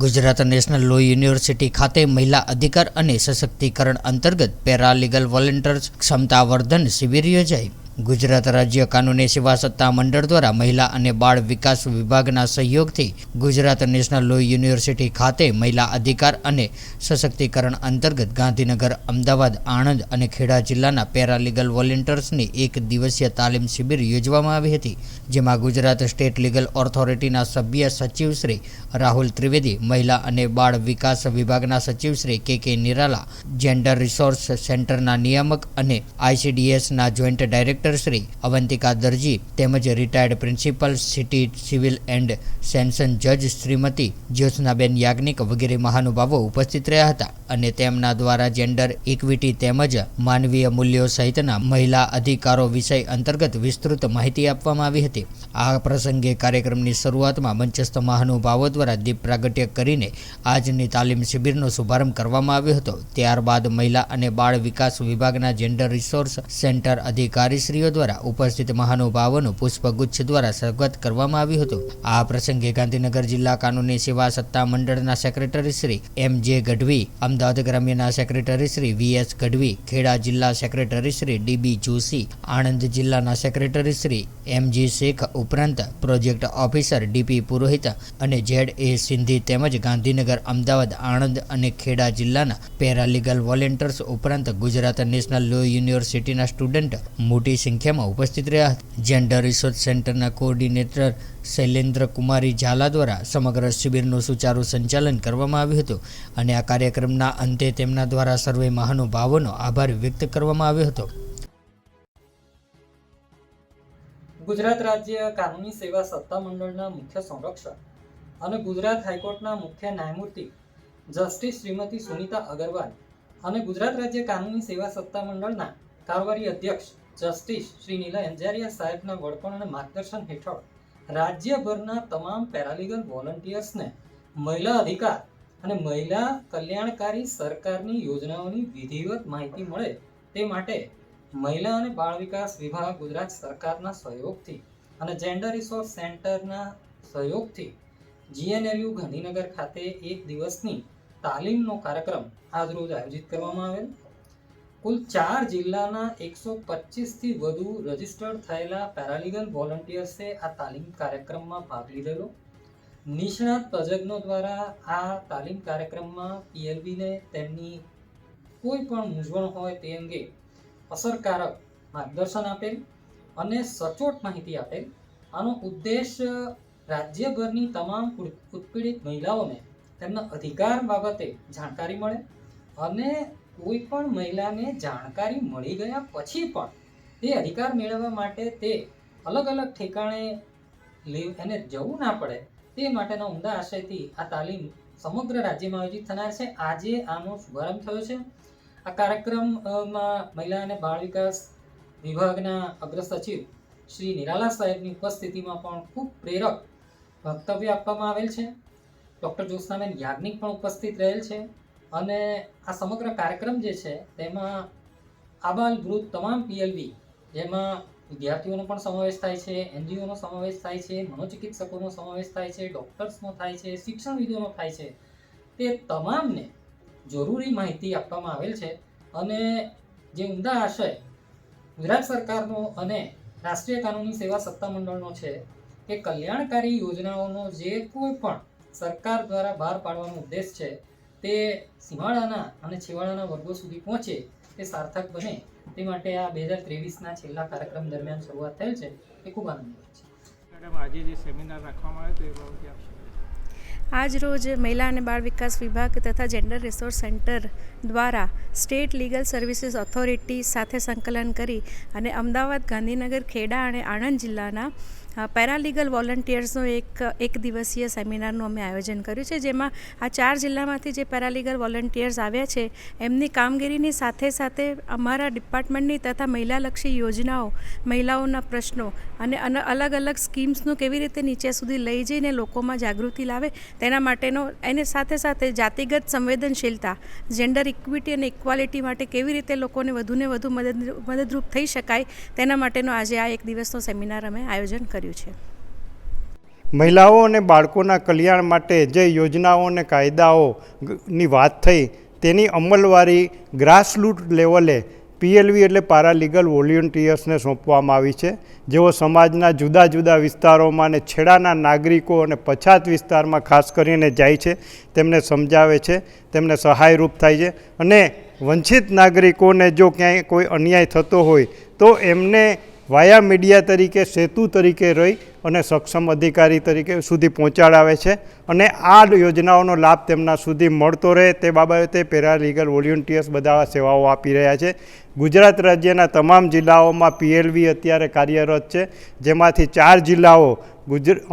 Gujarat national law university ખાતે મહિલા અધિકાર અને સશક્તિકરણ અંતર્ગત પેરાલીગલ વોલેન્ટિયર્સ ક્ષમતાવર્ધન શિબિર યોજાઈ। ગુજરાત રાજ્ય કાનૂની સેવા સત્તા મંડળ દ્વારા મહિલા અને બાળ વિકાસ વિભાગના સહયોગથી ગુજરાત નેશનલ લો યુનિવર્સિટી ખાતે મહિલા અધિકાર અને સશક્તિકરણ અંતર્ગત ગાંધીનગર, અમદાવાદ, આણંદ અને ખેડા જિલ્લાના પેરાલીગલ વોલેન્ટિયર્સની એક દિવસીય તાલીમ શિબિર યોજવામાં આવી હતી, જેમાં ગુજરાત સ્ટેટ લીગલ ઓથોરિટીના સભ્ય સચિવ શ્રી રાહુલ ત્રિવેદી, મહિલા અને બાળ વિકાસ વિભાગના સચિવ શ્રી કે નિરાલા, જેન્ડર રિસોર્સ સેન્ટરના નિયામક અને ICDSના જોઈન્ટ ડાયરેક્ટર શ્રી અવંતિકા દરજી તેમજ retired principal city civil and sessions જજ શ્રીમતી જ્યોત્સનાબેન યાજ્ઞિક વગેરે મહાનુભાવો ઉપસ્થિત રહ્યા હતા અને તેમના દ્વારા જેન્ડર ઇક્વિટી તેમજ માનવીય મૂલ્યો સહિતના મહિલા અધિકારો વિષય અંતર્ગત વિસ્તૃત માહિતી આપવામાં આવી હતી। આ પ્રસંગે કાર્યક્રમની શરૂઆતમાં મંચસ્થ મહાનુભાવો દ્વારા દીપ પ્રાગટ્ય કરીને આજની તાલીમ શિબિરનો શુભારંભ કરવામાં આવ્યો હતો। ત્યારબાદ મહિલા અને બાળ વિકાસ વિભાગના જેન્ડર રિસોર્સ સેન્ટર અધિકારી દ્વારા ઉપસ્થિત મહાનુભાવોનું પુષ્પગુચ્છ દ્વારા સ્વાગત કરવામાં આવ્યું હતું। આ પ્રસંગે ગાંધીનગર જિલ્લા કાનૂની સેવા સત્તા મંડળના સેક્રેટરી શ્રી MJ ગઢવી, અમદાવાદ ગ્રામ્યના સેક્રેટરી શ્રી VS ગઢવી, ખેડા જિલ્લા સેક્રેટરી શ્રી DB જોશી, આણંદ જિલ્લાના સેક્રેટરી શ્રી MG શેખ ઉપરાંત પ્રોજેક્ટ ઓફિસર DP પુરોહિત અને ZA સિંધી તેમજ ગાંધીનગર, અમદાવાદ, આણંદ અને ખેડા જિલ્લાના પેરાલીગલ વોલેન્ટિયર્સ ઉપરાંત ગુજરાત નેશનલ લો યુનિવર્સિટીના સ્ટુડન્ટ મોટી સંખ્યામાં ઉપસ્થિત રહ્યા હતા। જેન્ડર રિસોર્સ સેન્ટરના કોઓર્ડિનેટર શૈલેન્દ્ર કુમારી ઝાલા દ્વારા સમગ્ર શિબિરનું સુચારુ સંચાલન કરવામાં આવ્યું હતું અને આ કાર્યક્રમના અંતે તેમના દ્વારા સર્વે મહાનુભાવોનો આભાર વ્યક્ત કરવામાં આવ્યો હતો। ગુજરાત રાજ્ય કાનૂની સેવા સત્તા મંડળના મુખ્ય સંરક્ષક અને ગુજરાત હાઈકોર્ટના મુખ્ય ન્યાયમૂર્તિ જસ્ટિસ શ્રીમતી સુનીતા અગરવાલ અને ગુજરાત રાજ્ય કાનૂની સેવા સત્તા મંડળના કારોબારી અધ્યક્ષ જસ્ટિસ શ્રી નીલા અંજારિયા સાહેબના વડપણ અને માર્ગદર્શન હેઠળ રાજ્યભરના તમામ પેરાલીગલ વોલન્ટિયર્સને મહિલા અધિકાર અને મહિલા કલ્યાણકારી સરકારની યોજનાઓની વિધિવત માહિતી મળે તે માટે મહિલા અને બાળ વિકાસ વિભાગ ગુજરાત સરકારના સહયોગથી અને જેન્ડર રિસોર્સ સેન્ટરના સહયોગથી GNLU ગાંધીનગર ખાતે એક દિવસની તાલીમનો કાર્યક્રમ આજરોજ આયોજિત કરવામાં આવેલ। કુલ 4 જિલ્લાના 125થી વધુ રજીસ્ટર્ડ થયેલા પેરાલીગલ વોલન્ટિયર્સે આ તાલીમ કાર્યક્રમમાં ભાગ લીધેલો। નિષ્ણાત તજજ્ઞો દ્વારા આ તાલીમ કાર્યક્રમમાં PLBને તેમની કોઈ પણ મૂંઝવણ હોય તે અંગે અસરકારક માર્ગદર્શન આપેલ અને સચોટ માહિતી આપેલ। આનો ઉદ્દેશ રાજ્યભરની તમામ ઉત્પીડિત મહિલાઓને તેમના અધિકાર બાબતે જાણકારી મળે અને કોઈ પણ મહિલાને જાણકારી મળી ગયા પછી પણ તે અધિકાર મેળવવા માટે તે અલગ અલગ ઠેકાણે એને જવું ના પડે તે માટેના ઉમદા આશયથી આ તાલીમ સમગ્ર રાજ્યમાં આયોજિત થનાર છે। આજે આનો શુભારંભ થયો છે। આ કાર્યક્રમમાં મહિલા અને બાળ વિકાસ વિભાગના અગ્ર સચિવ શ્રી નિરાલા સાહેબની ઉપસ્થિતિમાં પણ ખૂબ પ્રેરક વક્તવ્ય આપવામાં આવેલ છે। ડૉક્ટર જ્યોત્સનાબેન યાજ્ઞિક પણ ઉપસ્થિત રહેલ છે અને આ સમગ્ર કાર્યક્રમ જે છે તેમાં આબાલ વૃદ્ધ તમામ PLB, જેમાં વિદ્યાર્થીઓનો પણ સમાવેશ થાય છે, NGOનો સમાવેશ થાય છે, મનોચિકિત્સકોનો સમાવેશ થાય છે, ડૉક્ટર્સનો થાય છે, શિક્ષણવિદોનો થાય છે, તે તમામને જરૂરી માહિતી આપવામાં આવેલ છે અને જે ઉમદા આશય ગુજરાત સરકારનો અને રાષ્ટ્રીય કાનૂની સેવા સત્તા મંડળનો છે કે કલ્યાણકારી યોજનાઓનો જે કોઈ પણ સરકાર દ્વારા બહાર પાડવાનો ઉદ્દેશ છે તે સીમાડાના અને છેવાડાના વર્ગો સુધી પહોંચે, તે સાર્થક બને તે માટે આ 2023ના છેલ્લા કાર્યક્રમ દરમિયાન શરૂઆત થયેલ છે એ ખૂબ આનંદદાયક છે। મેડમ, આજે જે સેમિનાર રાખવામાં આવ્યો તે બાબતે આપશો? આજ રોજ મહિલા અને બાળ વિકાસ વિભાગ તથા જેન્ડર રિસોર્સ સેન્ટર દ્વારા સ્ટેટ લીગલ સર્વિસીસ ઓથોરિટી સાથે સંકલન કરી અને અમદાવાદ, ગાંધીનગર, ખેડા અને આણંદ જિલ્લાના પેરાલીગલ વોલન્ટિયર્સનો એક દિવસીય સેમિનારનું અમે આયોજન કર્યું છે, જેમાં આ 4 જિલ્લામાંથી જે પેરાલીગલ વોલન્ટિયર્સ આવ્યા છે એમની કામગીરીની સાથે સાથે અમારા ડિપાર્ટમેન્ટની તથા મહિલાલક્ષી યોજનાઓ, મહિલાઓના પ્રશ્નો અને અલગ અલગ સ્કીમ્સનું કેવી રીતે નીચે સુધી લઈ જઈને લોકોમાં જાગૃતિ લાવે તેના માટેનો, એની સાથે સાથે જાતિગત સંવેદનશીલતા, જેન્ડર ઇક્વિટી અને ઇક્વાલિટી માટે કેવી રીતે લોકોને વધુને વધુ મદદરૂપ થઈ શકાય તેના માટેનો આજે આ એક દિવસનો સેમિનાર અમે આયોજન કર્યું છે। મહિલાઓ અને બાળકોના કલ્યાણ માટે જે યોજનાઓ અને કાયદાઓની વાત થઈ તેની અમલવારી ગ્રાસરૂટ લેવલે PLV એટલે પેરાલીગલ વોલેન્ટિયર્સને સોંપવામાં આવી છે, જેઓ સમાજના જુદા જુદા વિસ્તારોમાં અને છેડાના નાગરિકો અને પછાત વિસ્તારમાં ખાસ કરીને જાય છે, તેમને સમજાવે છે, તેમને સહાયરૂપ થાય છે અને વંચિત નાગરિકોને જો ક્યાંય કોઈ અન્યાય થતો હોય તો એમને વાયા મીડિયા તરીકે સેતુ તરીકે રહી અને સક્ષમ અધિકારી તરીકે સુધી પહોંચાડાવે છે અને આ યોજનાઓનો લાભ તેમના સુધી મળતો રહે તે બાબતે પેરાલીગલ વોલેન્ટિયર્સ બધા સેવાઓ આપી રહ્યા છે. ગુજરાત રાજ્યના તમામ જિલ્લાઓમાં PLV અત્યારે કાર્યરત છે, જેમાંથી 4 જિલ્લાઓ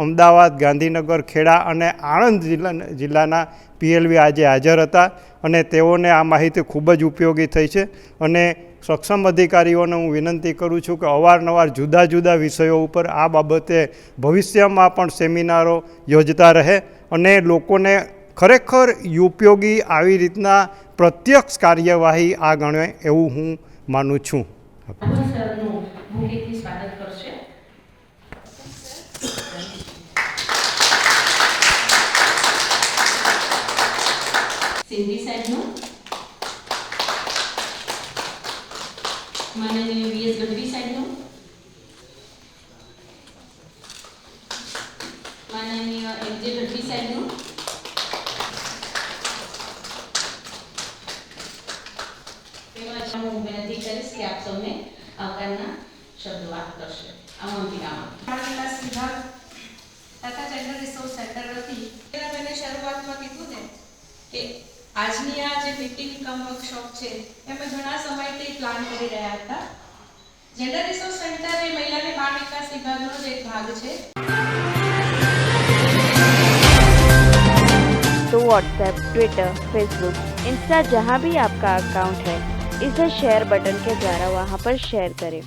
અમદાવાદ, ગાંધીનગર, ખેડા અને આણંદ જિલ્લાના PLV આજે હાજર હતા અને તેઓને આ માહિતી ખૂબ જ ઉપયોગી થઈ છે અને સક્ષમ અધિકારીઓને હું વિનંતી કરું છું કે અવારનવાર જુદા જુદા વિષયો ઉપર આ બાબતે ભવિષ્યમાં પણ સેમિનારો યોજતા રહે અને લોકોને ખરેખર ઉપયોગી આવી રીતના પ્રત્યક્ષ કાર્યવાહી આ ગણે એવું હું માનું છું. સિંધી સાહેબનું, માનનીય VS ગઢવી સાહેબનું, માનનીય MJ ગઢવી સાહેબનું, તેમજ હું વિનંતી કરીશ કે આપ સૌને આવકારના શબ્દો વાત કરશે. બાળ વિકાસ વિભાગ તથા જેન્ડર રિસોર્સ સેન્ટર વતી મેં શરૂઆતમાં કીધું ને કે આજની આ જે મીટિંગ કમ વર્કશોપ છે એ અમે ઘણા સમયથી પ્લાન કરી રહ્યા હતા. જેન્ડર રિસોર્સ સેન્ટર એ મહિલા અને બાળ વિકાસ વિભાગનો જ એક ભાગ છે. तो व्हाट्सएप, ट्विटर, फेसबुक, इंस्टा जहाँ भी आपका अकाउंट है इसे शेयर बटन के द्वारा वहाँ पर शेयर करें.